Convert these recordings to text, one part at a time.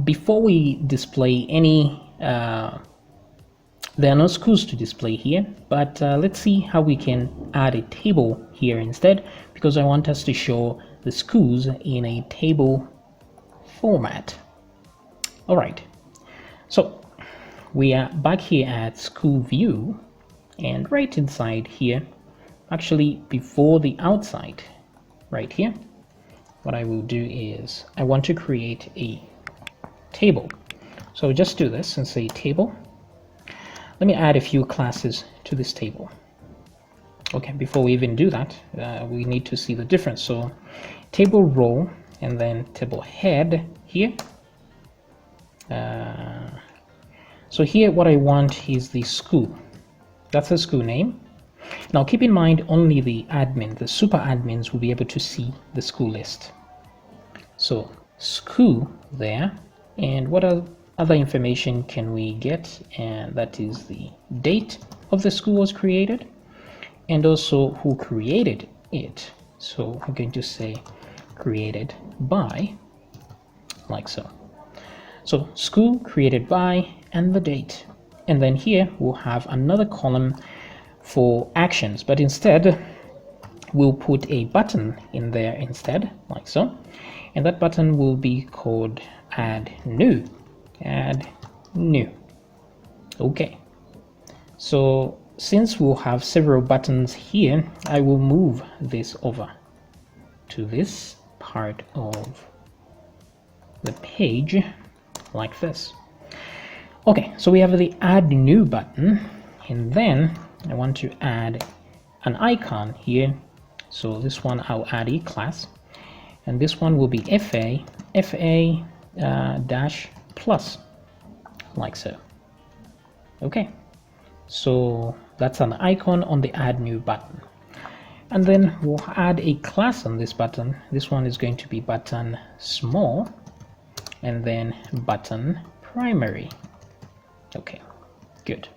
before we display any, there are no schools to display here, but let's see how we can add a table here instead, because I want us to show the schools in a table format. All right, so we are back here at school view, and right inside here, actually before the outside, right here, what I will do is I want to create a table. So just do this and say table. Let me add a few classes to this table. Okay, before we even do that, we need to see the difference. So table role and then table head here. So here what I want is the school. That's the school name. Now keep in mind only the admin, the super admins will be able to see the school list. So school there, and what other information can we get? And that is the date of the school was created and also who created it. So I'm going to say created by, like so. So school created by and the date. And then here we'll have another column for actions, but instead we'll put a button in there instead, like so. And that button will be called add new. Add new. Okay, so since we'll have several buttons here, I will move this over to this part of the page like this. Okay, so we have the add new button, and then I want to add an icon here. So this one I'll add a class, and this one will be FA dash plus, like so. Okay, so that's an icon on the add new button. And then we'll add a class on this button. This one is going to be button small and then button primary. Okay, good.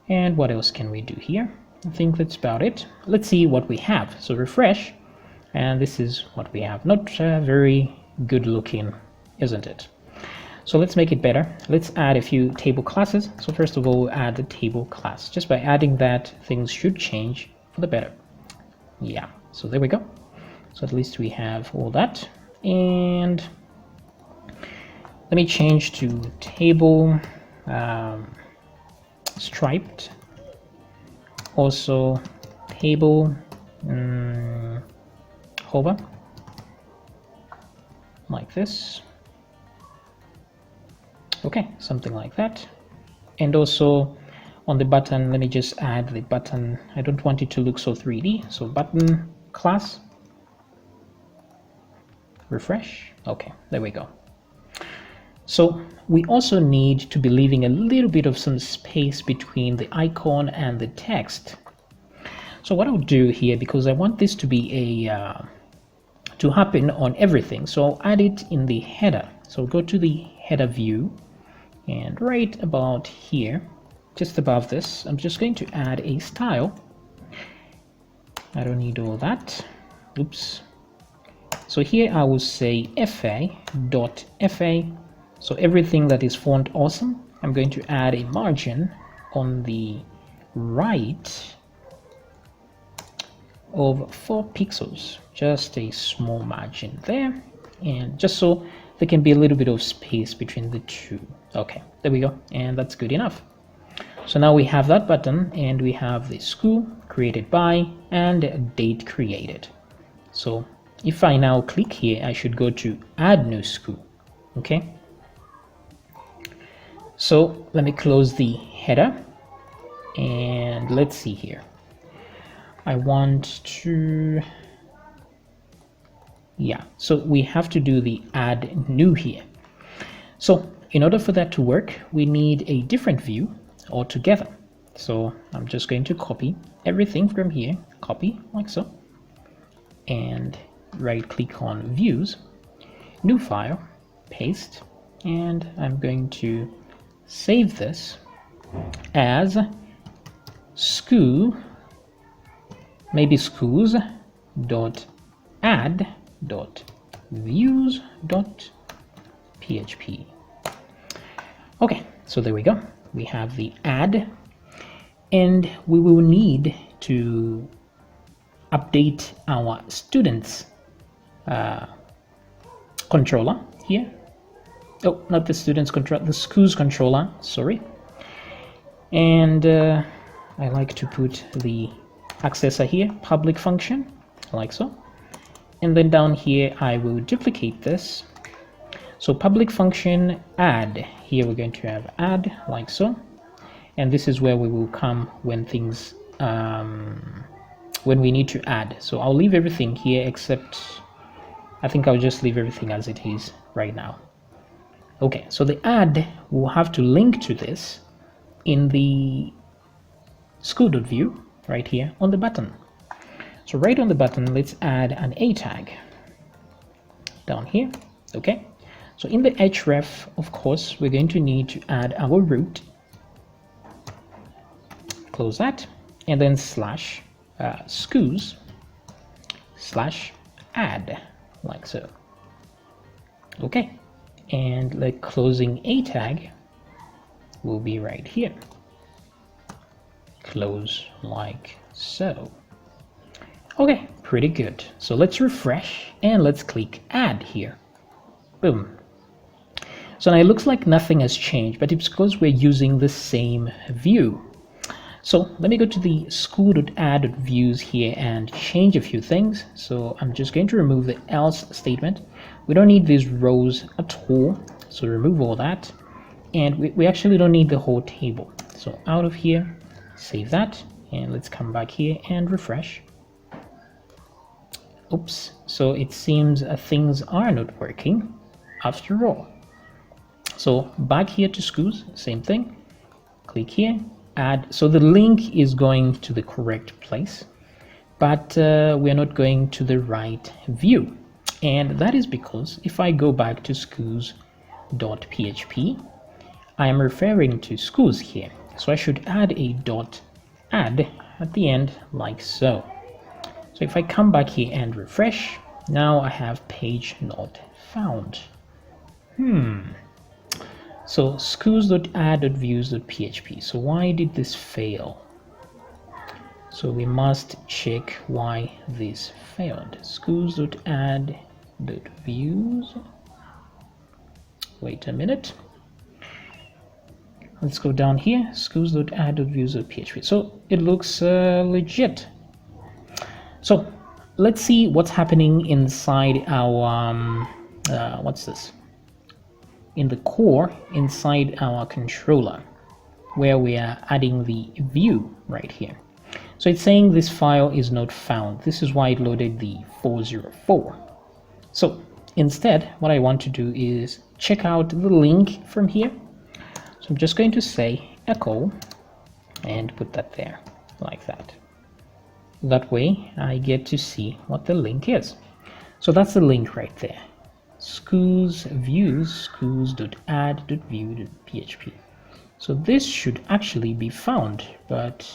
And what else can we do here? I think that's about it. Let's see what we have. So refresh, and this is what we have. Not very good looking, isn't it? So let's make it better. Let's add a few table classes. So first of all, we'll add the table class. Just by adding that, things should change for the better. Yeah, so there we go. So at least we have all that. And let me change to table striped. Also table hover, like this. Okay, something like that. And also on the button, let me just add the button. I don't want it to look so 3D. So button class, refresh. Okay, there we go. So we also need to be leaving a little bit of some space between the icon and the text. So what I'll do here, because I want this to be a to happen on everything, so I'll add it in the header. So go to the header view, and right about here, just above this, I'm just going to add a style. I don't need all that. Oops. So here I will say fa.fa. So everything that is font awesome, I'm going to add a margin on the right of 4 pixels, just a small margin there, and just so there can be a little bit of space between the two. Okay, there we go, and that's good enough. So now we have that button, and we have the school created by and date created. So if I now click here, I should go to add new school. Okay, so let me close the header, and let's see here. I want to, yeah, so we have to do the add new here. So in order for that to work, we need a different view altogether. So I'm just going to copy everything from here, copy like so, and right click on views, new file, paste, and I'm going to save this as school, maybe schools dot add dot views dot PHP. Okay, so there we go. We have the add, and we will need to update our students controller here. Oh, not the students controller, the schools controller, sorry. And I like to put the accessor here, public function, like so. And then down here, I will duplicate this. So public function add, here we're going to have add, like so. And this is where we will come when things, when we need to add. So I'll leave everything here except, I think I'll just leave everything as it is right now. Okay, so the add will have to link to this in the school.view right here on the button. So right on the button, let's add an A tag down here. Okay, so in the href, of course, we're going to need to add our root. Close that, and then slash schools slash add, like so. Okay, and the closing A tag will be right here. Close like so. Okay, pretty good. So let's refresh and let's click add here. Boom. So now it looks like nothing has changed, but it's because we're using the same view. So let me go to the school.add.views here and change a few things. So I'm just going to remove the else statement. We don't need these rows at all, so remove all that. And we actually don't need the whole table. So out of here, save that, and let's come back here and refresh. Oops, so it seems things are not working after all. So back here to schools, same thing, click here, add. So the link is going to the correct place, but we're not going to the right view. And that is because if I go back to schools.php, I am referring to schools here. So I should add a .add at the end like so. So if I come back here and refresh, now I have page not found. So schools.add.views.php. So why did this fail? So we must check why this failed. Schools.add.views. Wait a minute. Let's go down here. Schools.add.views.php. So it looks legit. So let's see what's happening inside our what's this? In the core inside our controller, where we are adding the view right here. So it's saying this file is not found. This is why it loaded the 404. So instead, what I want to do is check out the link from here. So I'm just going to say echo and put that there like that. That way I get to see what the link is. So that's the link right there. Schools views schools.add.view.php. So this should actually be found, but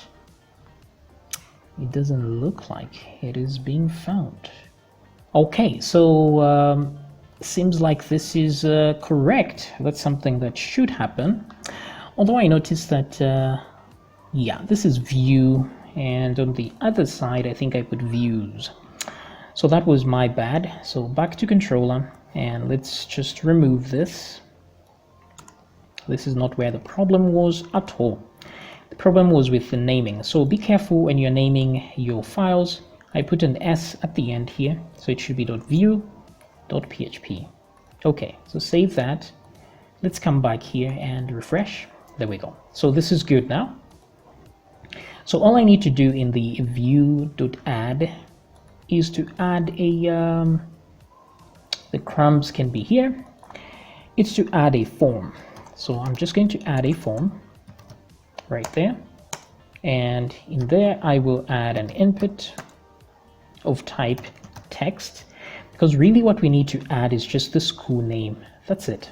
it doesn't look like it is being found. Okay, so seems like this is correct. That's something that should happen. Although I noticed that, yeah, this is view, and on the other side, I think I put views. So that was my bad. So back to controller, and let's just remove this. This is not where the problem was at all. The problem was with the naming. So be careful when you're naming your files. I put an S at the end here, so it should be .view.php. Okay, so save that. Let's come back here and refresh. There we go. So this is good now. So all I need to do in the view.add is to add a, the crumbs can be here. It's to add a form. So I'm just going to add a form right there. And in there, I will add an input of type text, because really what we need to add is just the school name. That's it.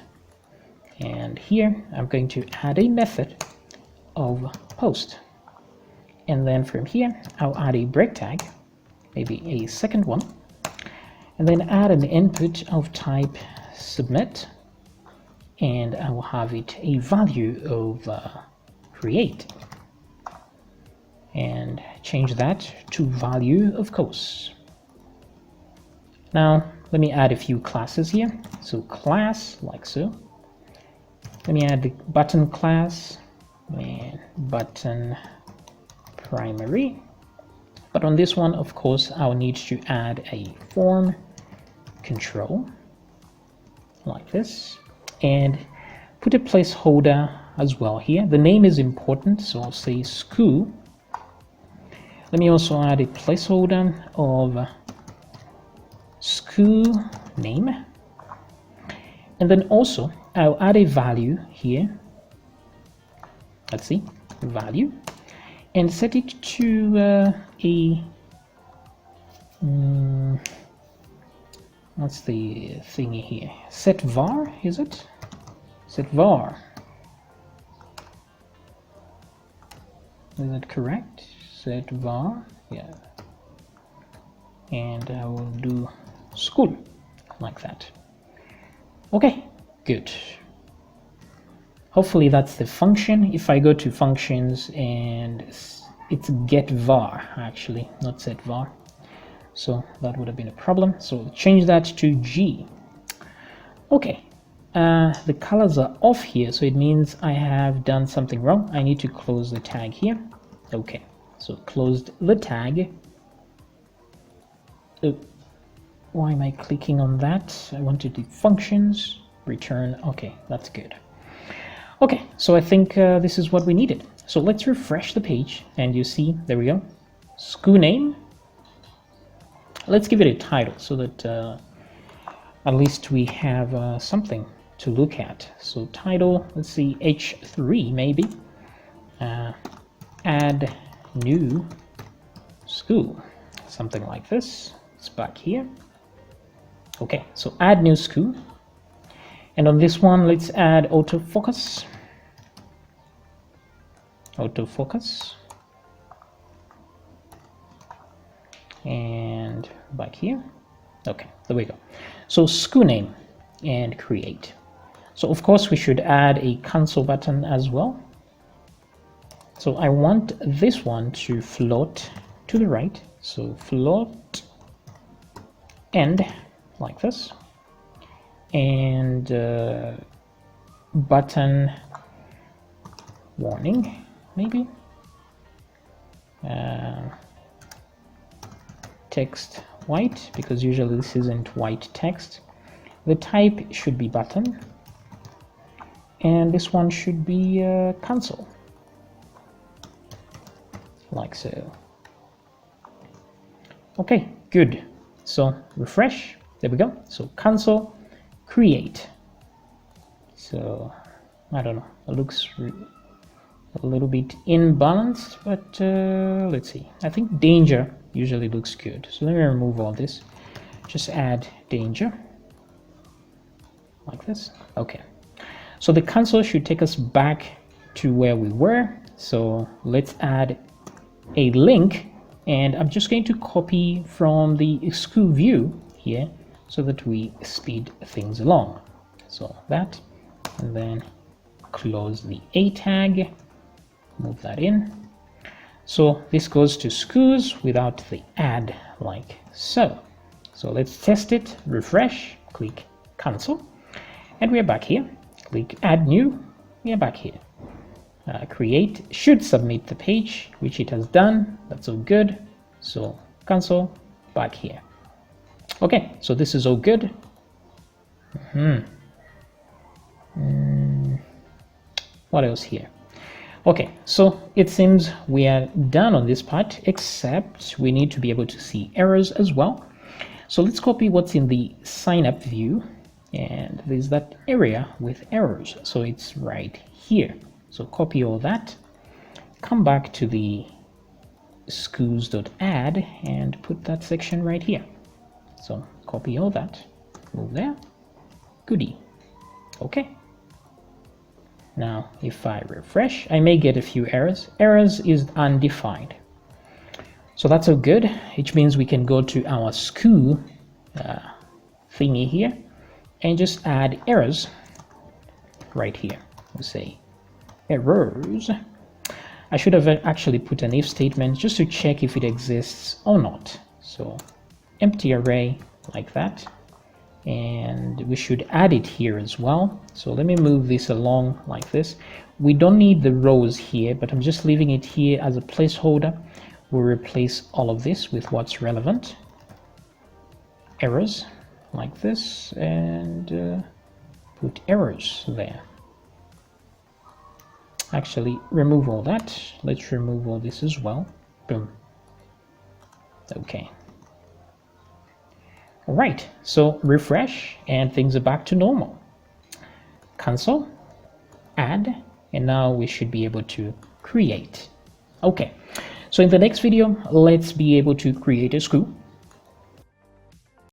And here I'm going to add a method of post. And then from here, I'll add a break tag, maybe a second one, and then add an input of type submit. and I will have it a value of create, and change that to value of course. Now let me add a few classes here. So class, like so. Let me add the button class and button primary. But on this one, of course, I'll need to add a form control like this, and put a placeholder as well here. The name is important, so I'll say school. Let me also add a placeholder of school name, and then also I'll add a value here. Let's see, value, and set it to what's the thingy here? Set var, is it? Set var. Is that correct? Set var, yeah. And I will do school like that. Okay, good. Hopefully that's the function. If I go to functions, and it's get var actually, not set var. So that would have been a problem. So change that to G. Okay, the colors are off here, so it means I have done something wrong. I need to close the tag here. Okay, so closed the tag. Why am I clicking on that? I want to do functions, return. Okay, that's good. Okay, so I think this is what we needed. So let's refresh the page, and you see, there we go, school name. Let's give it a title so that at least we have something to look at. So title, let's see, H3 maybe. Add new school, something like this. It's back here. Okay, so add new school. And on this one, let's add autofocus. Autofocus. And back here. Okay, there we go. So school name and create. So of course we should add a cancel button as well. So I want this one to float to the right. So float end like this. And button warning maybe. Text white, because usually this isn't white text. The type should be button, and this one should be cancel, like so. Okay, good. So refresh, there we go. So cancel, create. So I don't know, it looks a little bit imbalanced, but let's see. I think danger usually looks good. So let me remove all this. Just add danger like this. Okay. So the console should take us back to where we were. So let's add a link, and I'm just going to copy from the school view here so that we speed things along. So that, and then close the A tag, move that in. So this goes to schools without the add, like so. So let's test it, refresh, click cancel, and we are back here. Click add new, we are back here. Create should submit the page, which it has done. That's all good. So cancel, back here. Okay, so this is all good. What else here? Okay, so it seems we are done on this part, except we need to be able to see errors as well. So let's copy what's in the sign up view, and there's that area with errors. So it's right here. So copy all that, come back to the schools.add and put that section right here. So copy all that, move there, goodie. Okay. Now, if I refresh, I may get a few errors. Errors is undefined. So that's all good, which means we can go to our school thingy here and just add errors right here. We'll say errors. I should have actually put an if statement just to check if it exists or not. So empty array like that. And we should add it here as well. So let me move this along like this. We don't need the rows here, but I'm just leaving it here as a placeholder. We'll replace all of this with what's relevant. Errors like this, and put errors there. Actually, remove all that. Let's remove all this as well. Boom. Okay. All right, so refresh and things are back to normal. Cancel, add, and now we should be able to create. Okay, so in the next video, let's be able to create a school.